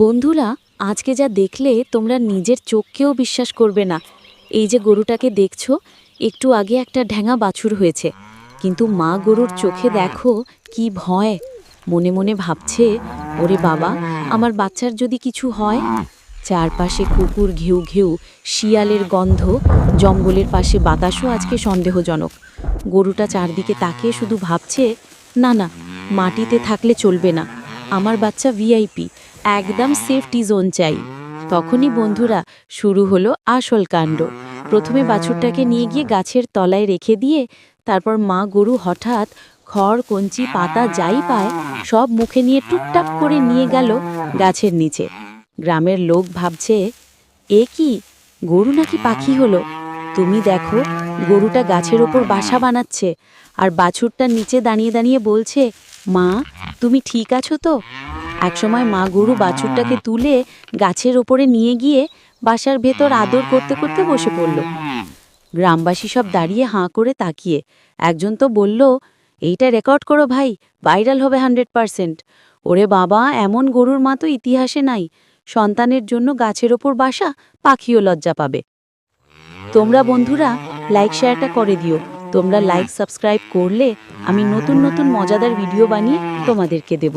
বন্ধুরা, আজকে যা দেখলে তোমরা নিজের চোখকেও বিশ্বাস করবে না। এই যে গরুটাকে দেখছো, একটু আগে একটা ঢ্যাঙা বাছুর হয়েছে, কিন্তু মা গরুর চোখে দেখো কি ভয়। মনে মনে ভাবছে, ওরে বাবা, আমার বাচ্চার যদি কিছু হয়। চারপাশে কুকুর ঘেউ ঘেউ, শিয়ালের গন্ধ, জঙ্গলের পাশে বাতাসও আজকে সন্দেহজনক। গরুটা চারদিকে তাকিয়ে শুধু ভাবছে, না না, মাটিতে থাকলে চলবে না, আমার বাচ্চা ভিআইপি, একদম সেফটি জোন চাই। তখনই বন্ধুরা শুরু হলো আসল কাণ্ড। প্রথমে বাছুরটাকে নিয়ে গিয়ে গাছের তলায় রেখে দিয়ে তারপর মা গরু হঠাৎ খড়, কঞ্চি, পাতা যাই পায় সব মুখে নিয়ে টুপটাপ করে নিয়ে গেল গাছের নিচে। গ্রামের লোক ভাবছে, এ কি, গরু নাকি পাখি হলো? তুমি দেখো, গরুটা গাছের ওপর বাসা বানাচ্ছে, আর বাছুরটা নিচে দাঁড়িয়ে দাঁড়িয়ে বলছে, মা, তুমি ঠিক আছো তো? একসময় মা গরু বাছুরটাকে তুলে গাছের ওপরে নিয়ে গিয়ে বাসার ভেতর আদর করতে করতে বসে পড়ল। গ্রামবাসী সব দাঁড়িয়ে হাঁ করে তাকিয়ে। একজন তো বলল, এইটা রেকর্ড করো ভাই, ভাইরাল হবে 100%। ওরে বাবা, এমন গরুর মা তো ইতিহাসে নাই। সন্তানের জন্য গাছের ওপর বাসা, পাখিও লজ্জা পাবে। তোমরা বন্ধুরা লাইক শেয়ারটা করে দিও। তোমরা লাইক সাবস্ক্রাইব করলে আমি নতুন নতুন মজাদার ভিডিও বানিয়ে তোমাদেরকে দেব।